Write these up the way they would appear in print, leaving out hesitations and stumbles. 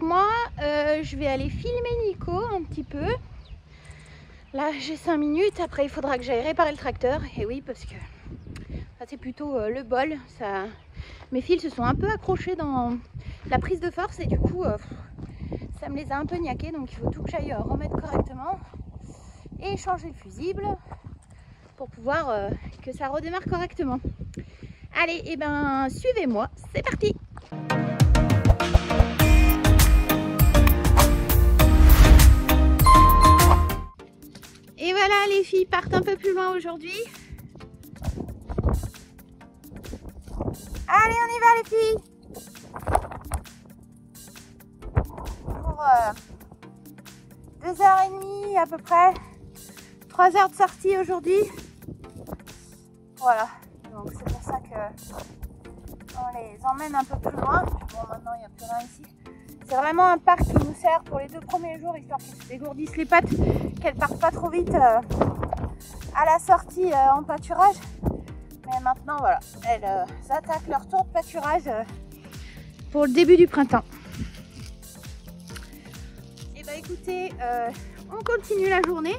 moi, je vais aller filmer Nico un petit peu. Là, j'ai 5 minutes. Après, il faudra que j'aille réparer le tracteur. Et oui, parce que ça, c'est plutôt le bol. Ça... Mes fils se sont un peu accrochés dans la prise de force. Et du coup, ça me les a un peu niaqués. Donc, il faut tout que j'aille remettre correctement. Et changer le fusible pour pouvoir que ça redémarre correctement. Allez, et ben, suivez-moi. C'est parti! Et voilà, les filles partent un peu plus loin aujourd'hui. Allez, on y va les filles. Pour 2h30 à peu près. 3 heures de sortie aujourd'hui. Voilà, donc c'est pour ça que on les emmène un peu plus loin. Bon, maintenant il n'y a plus rien ici. C'est vraiment un parc qui nous sert pour les 2 premiers jours, histoire qu'elles se dégourdissent les pattes, qu'elles partent pas trop vite à la sortie en pâturage. Mais maintenant, voilà, elles attaquent leur tour de pâturage pour le début du printemps. Et bah écoutez, on continue la journée.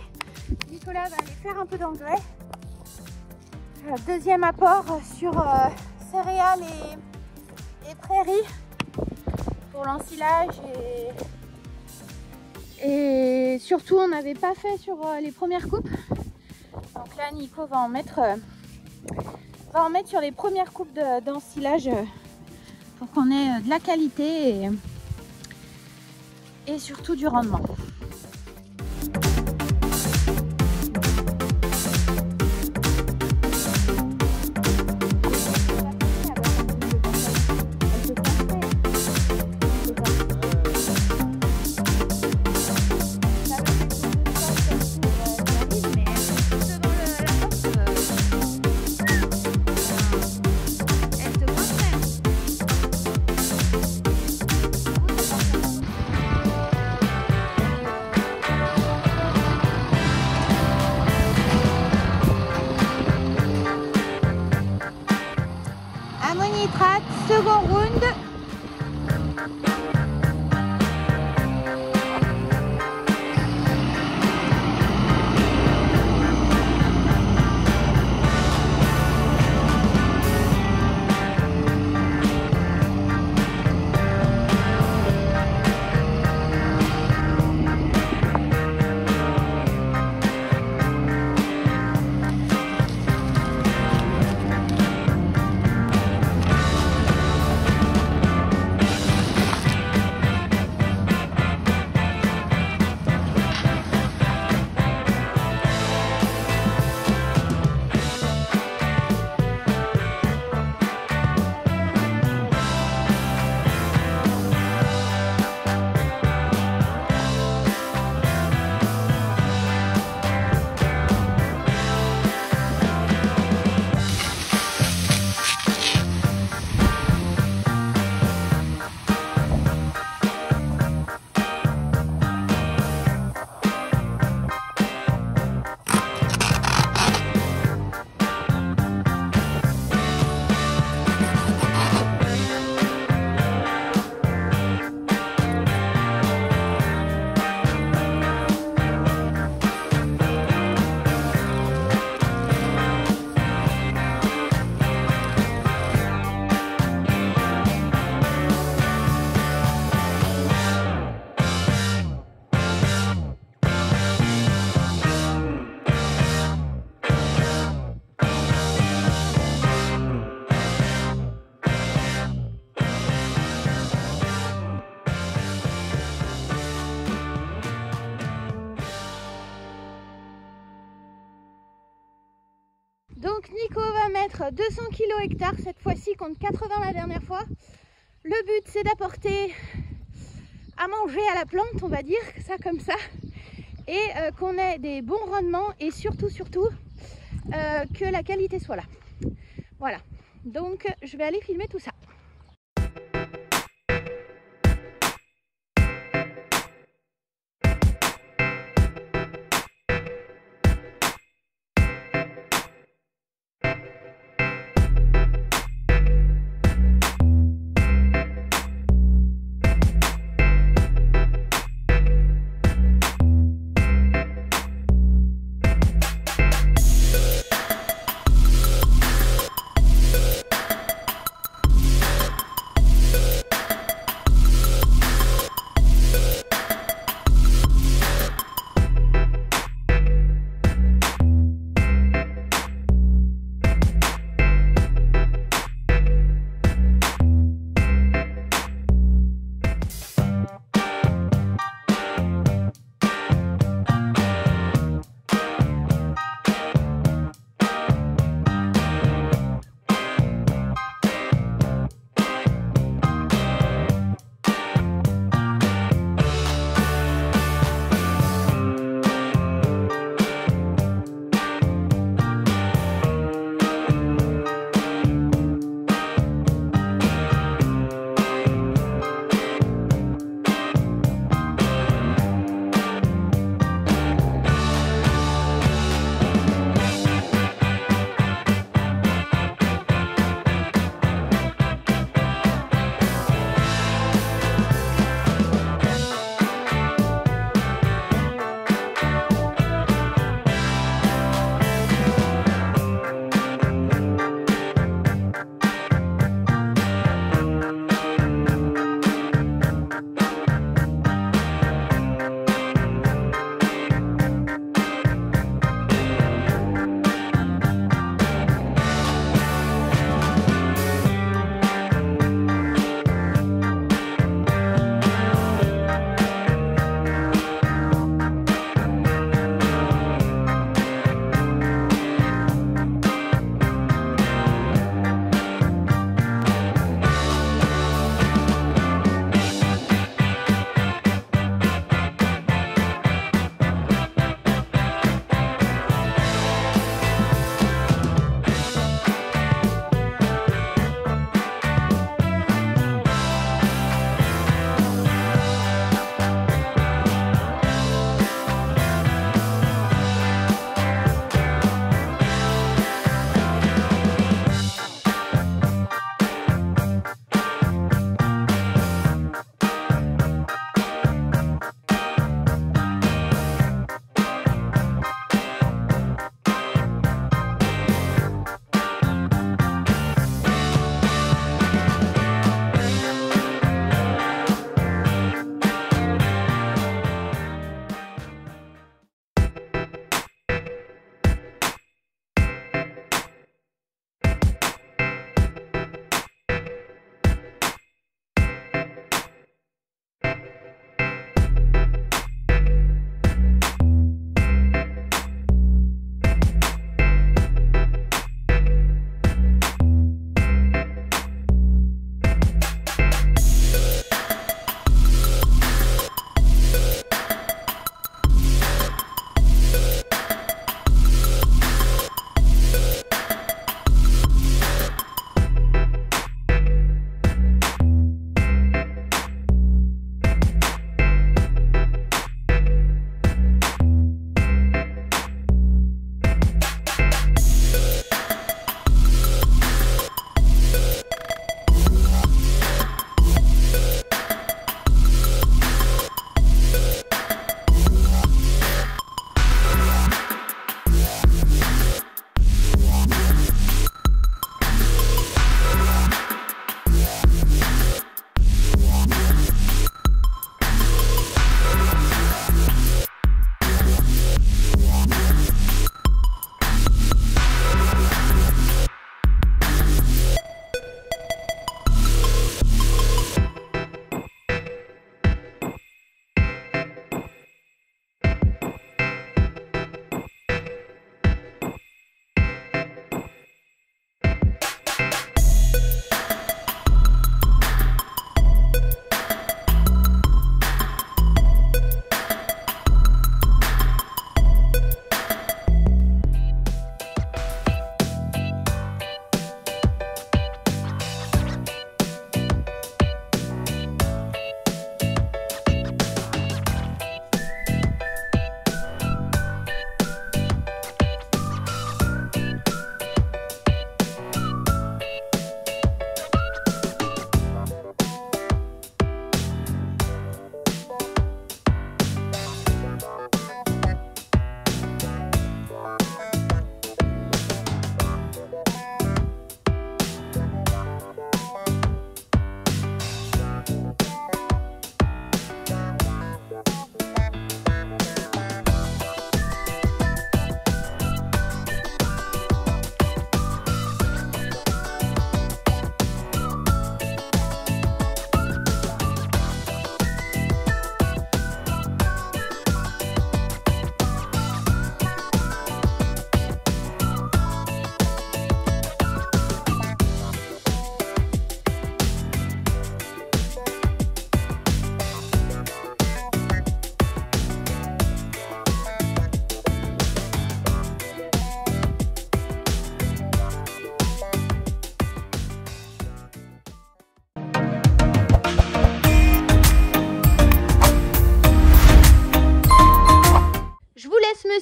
Nicolas va aller faire un peu d'engrais. Deuxième apport sur céréales et prairies. Pour l'ensilage et surtout on n'avait pas fait sur les premières coupes, donc là Nico va en mettre sur les premières coupes d'ensilage pour qu'on ait de la qualité et surtout du rendement. Ammonitrate, second round. Donc Nico va mettre 200 kg hectare cette fois-ci contre 80 la dernière fois. Le but c'est d'apporter à manger à la plante, on va dire ça comme ça, et qu'on ait des bons rendements et surtout que la qualité soit là. Voilà, donc je vais aller filmer tout ça.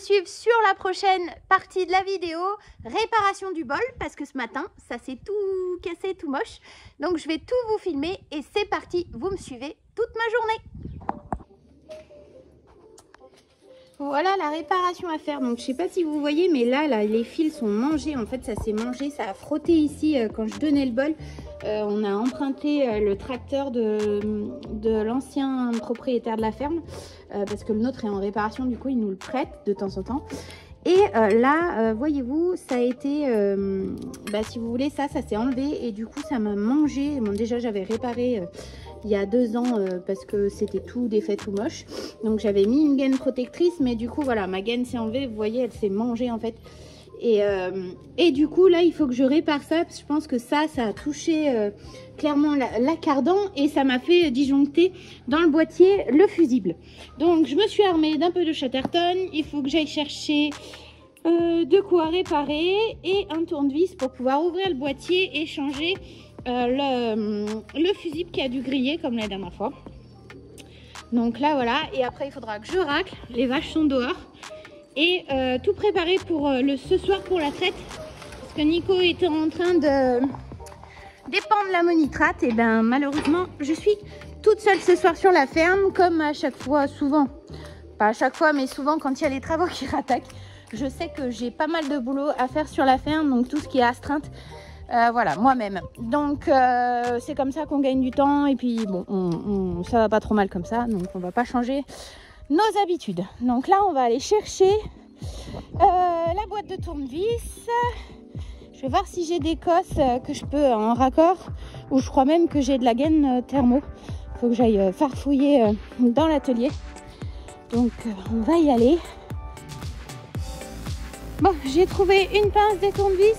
suivre sur la prochaine partie de la vidéo, réparation du bol, parce que ce matin, ça s'est tout cassé, tout moche. Donc je vais tout vous filmer et c'est parti, vous me suivez toute ma journée. Voilà la réparation à faire. Donc je sais pas si vous voyez, mais là les fils sont mangés. En fait, ça s'est mangé, ça a frotté ici quand je donnais le bol. On a emprunté le tracteur de l'ancien propriétaire de la ferme parce que le nôtre est en réparation, du coup il nous le prête de temps en temps. Et là, voyez-vous, ça a été, si vous voulez, ça s'est enlevé et du coup ça m'a mangé. Bon, déjà j'avais réparé il y a 2 ans parce que c'était tout défait, tout moche. Donc j'avais mis une gaine protectrice, mais du coup voilà, ma gaine s'est enlevée, vous voyez, elle s'est mangée en fait. Et du coup là il faut que je répare ça parce que je pense que ça a touché clairement la cardan et ça m'a fait disjoncter dans le boîtier le fusible. Donc je me suis armée d'un peu de Chatterton. Il faut que j'aille chercher de quoi réparer et un tournevis pour pouvoir ouvrir le boîtier et changer le fusible qui a dû griller comme la dernière fois. Donc là voilà, et après il faudra que je racle, les vaches sont dehors. Et tout préparé pour ce soir pour la traite, parce que Nico était en train de dépendre la monitrate. Et ben malheureusement je suis toute seule ce soir sur la ferme, comme à chaque fois, souvent, pas à chaque fois mais souvent quand il y a les travaux qui rattaquent. Je sais que j'ai pas mal de boulot à faire sur la ferme, donc tout ce qui est astreinte, voilà, moi-même. Donc c'est comme ça qu'on gagne du temps et puis bon, ça va pas trop mal comme ça, donc on va pas changer nos habitudes. Donc là on va aller chercher la boîte de tournevis. Je vais voir si j'ai des cosses que je peux en raccord, ou je crois même que j'ai de la gaine thermo. Il faut que j'aille farfouiller dans l'atelier. Donc on va y aller. Bon, j'ai trouvé une pince, des tournevis.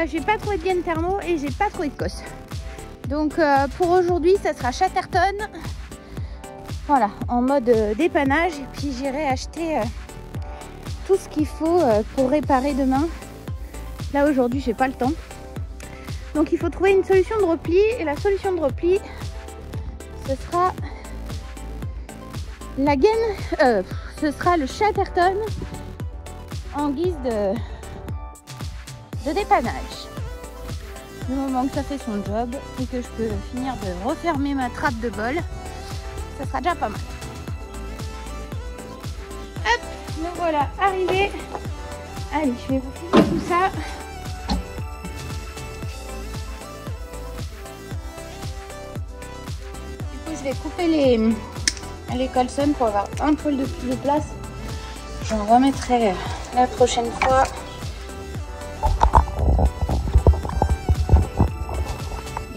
J'ai pas trouvé de gaine thermo et j'ai pas trouvé de cosse. Donc pour aujourd'hui ça sera Chatterton. Voilà, en mode dépannage, et puis j'irai acheter tout ce qu'il faut pour réparer demain. Là aujourd'hui j'ai pas le temps, donc il faut trouver une solution de repli, et la solution de repli ce sera la gaine, ce sera le Chatterton en guise de dépannage. Du moment que ça fait son job et que je peux finir de refermer ma trappe de bol, ça sera déjà pas mal. Hop, me voilà arrivée. Allez, je vais vous filmer tout ça. Du coup, je vais couper les colsons pour avoir un poil de plus de place. J'en remettrai la prochaine fois.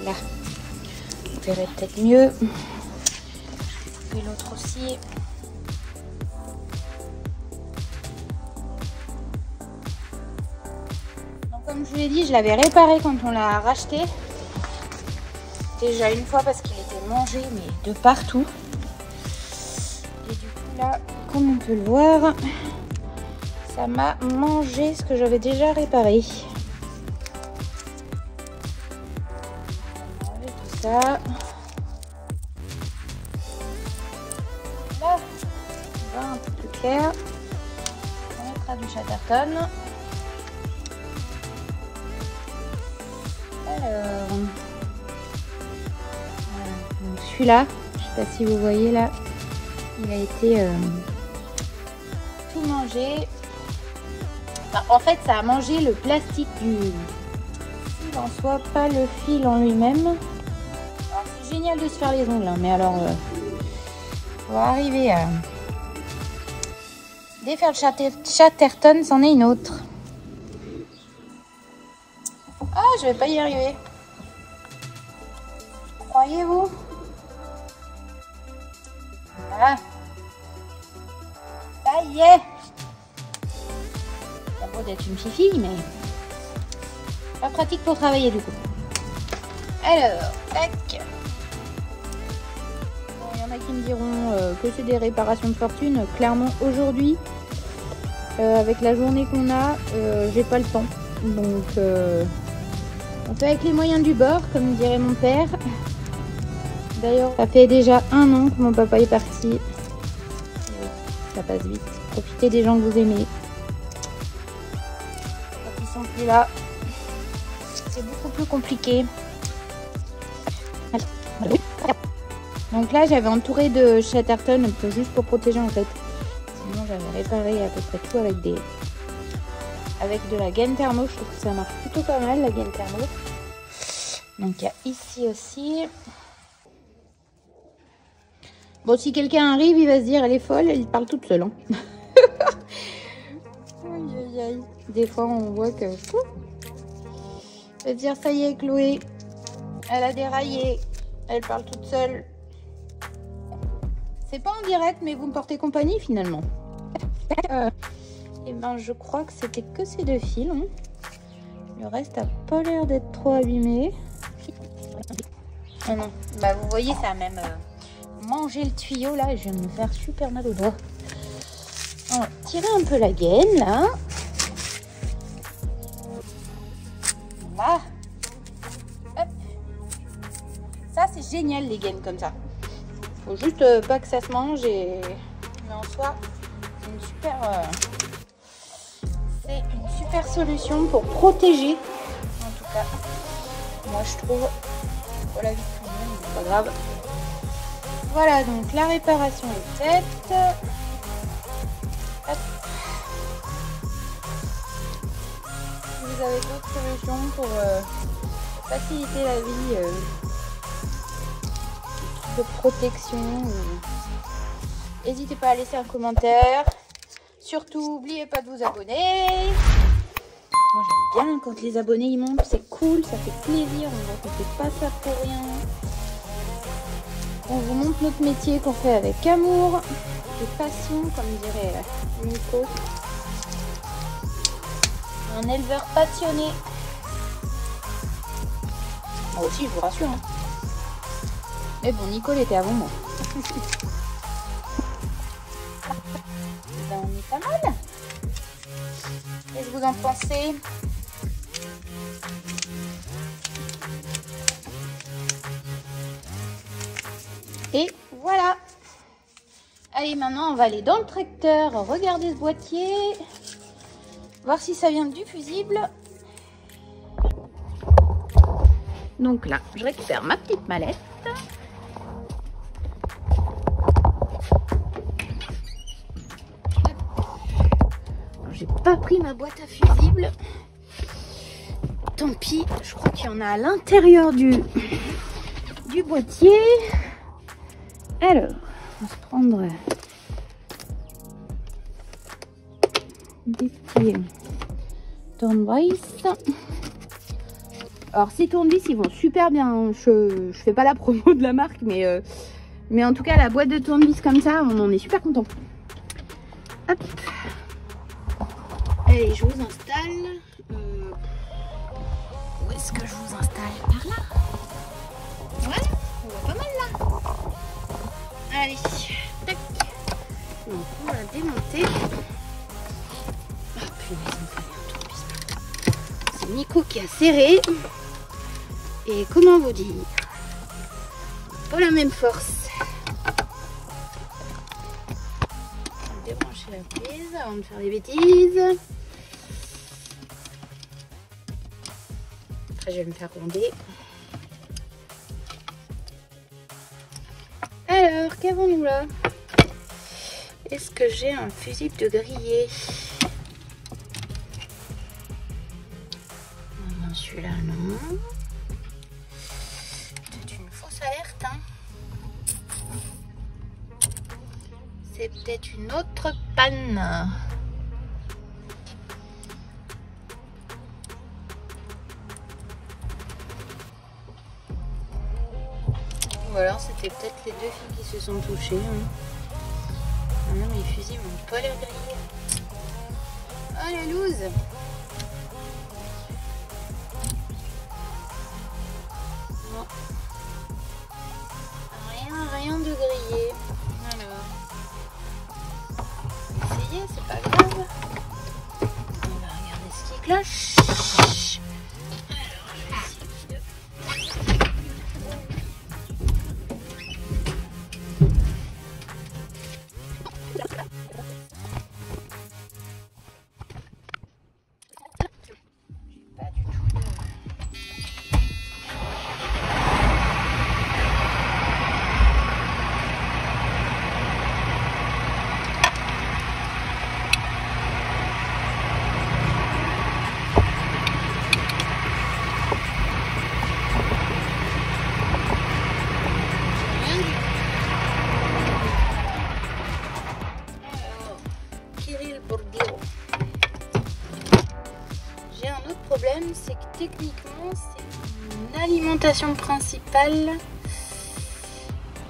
Là, vous verrez peut-être mieux. L'autre aussi. Donc comme je vous l'ai dit, je l'avais réparé quand on l'a racheté. Déjà une fois parce qu'il était mangé mais de partout. Et du coup là, comme on peut le voir, ça m'a mangé ce que j'avais déjà réparé. On va enlever tout ça. Un peu plus clair, on mettra du Chatterton. Alors voilà. Donc celui-là, je sais pas si vous voyez là, il a été tout mangé. Enfin, en fait ça a mangé le plastique du fil en soi, pas le fil en lui-même. Alors c'est génial de se faire les ongles hein, mais alors pour arriver à défaire le Chatterton, c'en est une autre. Ah, je vais pas y arriver. Croyez-vous? Voilà. Ça y est. Ça peut être une petite fille, mais pas pratique pour travailler du coup. Alors, tac. Il y en a qui me diront que c'est des réparations de fortune. Clairement, aujourd'hui, avec la journée qu'on a, j'ai pas le temps. Donc, on fait avec les moyens du bord, comme dirait mon père. D'ailleurs, ça fait déjà 1 an que mon papa est parti. Ça passe vite. Profitez des gens que vous aimez. Quand ils sont plus là, c'est beaucoup plus compliqué. Donc là, j'avais entouré de Chatterton juste pour protéger en fait. Sinon, j'avais réparé à peu près tout avec de la gaine thermo. Je trouve que ça marche plutôt pas mal, la gaine thermo. Donc il y a ici aussi. Bon, si quelqu'un arrive, il va se dire elle est folle, elle parle toute seule. Hein. Aïe, aïe, aïe. Des fois, on voit que... Je vais dire, ça y est, Chloé, elle a déraillé, elle parle toute seule. C'est pas en direct, mais vous me portez compagnie finalement. Et ben, je crois que c'était que ces deux fils. Hein. Le reste a pas l'air d'être trop abîmé. Oh non, bah vous voyez, ça a même mangé le tuyau là. Et je viens de me faire super mal au doigt. On va tirer un peu la gaine là. Voilà. Hop. Ça, c'est génial les gaines comme ça. Faut juste pas que ça se mange mais en soi c'est une super solution pour protéger, en tout cas moi je trouve, pour la vie de tout le monde, c'est pas grave. Voilà, donc la réparation est faite. Hop. Si vous avez d'autres solutions pour faciliter la vie de protection, n'hésitez pas à laisser un commentaire. Surtout, n'oubliez pas de vous abonner. Moi j'aime bien quand les abonnés ils montent, c'est cool, ça fait plaisir, on voit qu'on fait pas ça pour rien. On vous montre notre métier qu'on fait avec amour et passion, comme dirait Nico. Un éleveur passionné. Moi aussi, je vous rassure. Hein. Mais bon, Nicole était avant moi. Ben, on est pas mal. Qu'est-ce que vous en pensez? Et voilà. Allez, maintenant, on va aller dans le tracteur, regarder ce boîtier, voir si ça vient du fusible. Donc là, je récupère ma petite mallette. J'ai pas pris ma boîte à fusible. Tant pis, je crois qu'il y en a à l'intérieur du boîtier. Alors, on va se prendre des petits tournevis. Alors ces tournevis ils vont super bien. Je fais pas la promo de la marque, mais en tout cas la boîte de tournevis comme ça, on en est super content. Hop. Allez, je vous installe. Où est-ce que je vous installe? Par là. Voilà, on voit pas mal là. Allez, tac. Donc on va démonter. Ah punaise, il fallait un tournevis. C'est Nico qui a serré. Et comment vous dire? Pas la même force. On va débrancher la prise avant de faire des bêtises. Après je vais me faire ronder. Alors, qu'avons-nous là? Est-ce que j'ai un fusible de grillé? Non, celui-là non. C'est une fausse alerte. Hein. C'est peut-être une autre panne. Ou alors c'était peut-être les deux filles qui se sont touchées. Hein. Non, mes fusils m'ont pas l'air grillés. Oh la loose! Non. Rien de grillé. Alors. Essayez, c'est pas grave. On va regarder ce qui cloche. Kirill Bordeaux. J'ai un autre problème, c'est que techniquement c'est une alimentation principale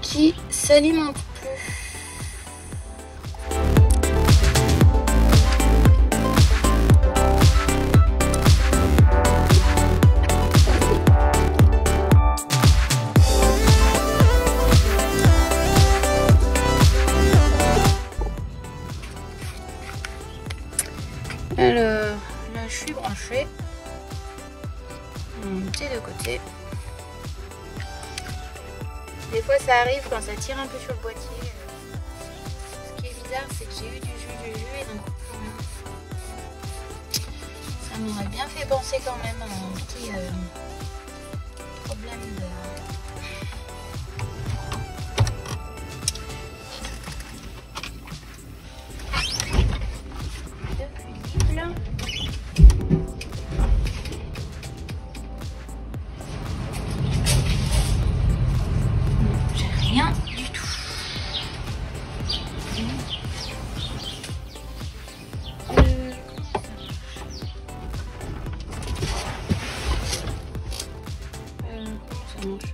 qui s'alimente plus. Alors là je suis branchée, c'est de côté. Des fois ça arrive quand ça tire un peu sur le boîtier. Ce qui est bizarre c'est que j'ai eu du jus et d'un coup ça m'aurait bien fait penser quand même à un petit problème de... Rien du tout. Comment ça marche?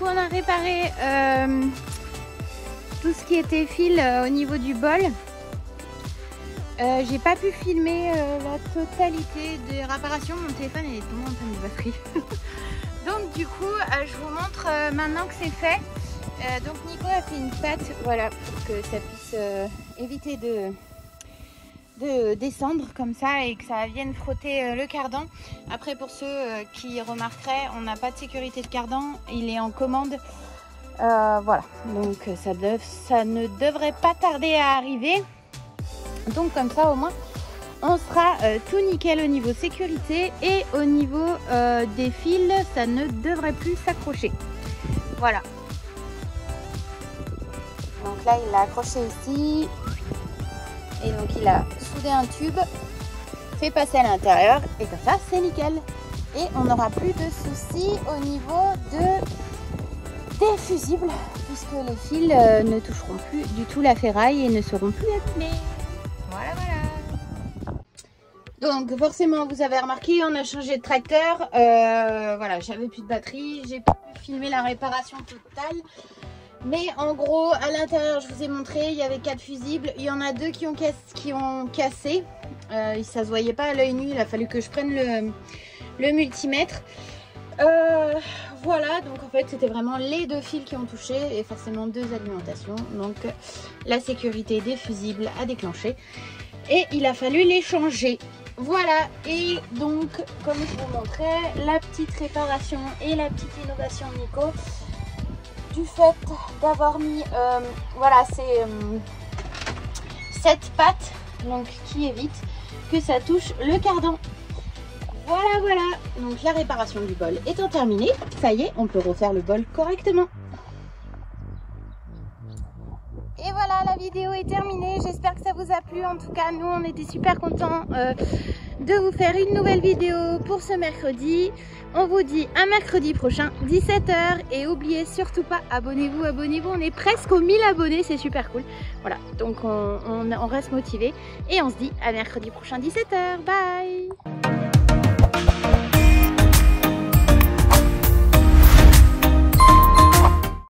On a réparé tout ce qui était fil au niveau du bol. J'ai pas pu filmer la totalité des réparations. Mon téléphone est tombé en panne de batterie. Donc du coup je vous montre maintenant que c'est fait. Donc Nico a fait une pâte, voilà, pour que ça puisse éviter de descendre comme ça et que ça vienne frotter le cardan. Après, pour ceux qui remarqueraient, on n'a pas de sécurité de cardan, il est en commande. Voilà, donc ça ne devrait pas tarder à arriver. Donc comme ça au moins on sera tout nickel au niveau sécurité et au niveau des fils, ça ne devrait plus s'accrocher. Voilà. Donc là il l'a accroché ici. Et donc il a soudé un tube, fait passer à l'intérieur et comme ça c'est nickel. Et on n'aura plus de soucis au niveau des fusibles puisque les fils ne toucheront plus du tout la ferraille et ne seront plus abîmés. Voilà, voilà. Donc forcément vous avez remarqué, on a changé de tracteur. Voilà, j'avais plus de batterie, j'ai pas pu filmer la réparation totale. Mais en gros, à l'intérieur, je vous ai montré, il y avait 4 fusibles. Il y en a 2 qui ont cassé. Ça se voyait pas à l'œil nu, il a fallu que je prenne le multimètre. Voilà, donc en fait, c'était vraiment les 2 fils qui ont touché et forcément 2 alimentations. Donc, la sécurité des fusibles a déclenché et il a fallu les changer. Voilà, et donc, comme je vous montrais, la petite réparation et la petite innovation Nico. Du fait d'avoir mis voilà, cette patte donc qui évite que ça touche le cardan. Voilà, voilà, donc la réparation du bol étant terminée, ça y est, on peut refaire le bol correctement. Et voilà, la vidéo est terminée, j'espère que ça vous a plu. En tout cas, nous on était super contents de vous faire une nouvelle vidéo pour ce mercredi. On vous dit à mercredi prochain, 17 h. Et oubliez surtout pas, abonnez-vous, on est presque aux 1000 abonnés, c'est super cool. Voilà, donc on reste motivé et on se dit à mercredi prochain, 17 h. Bye!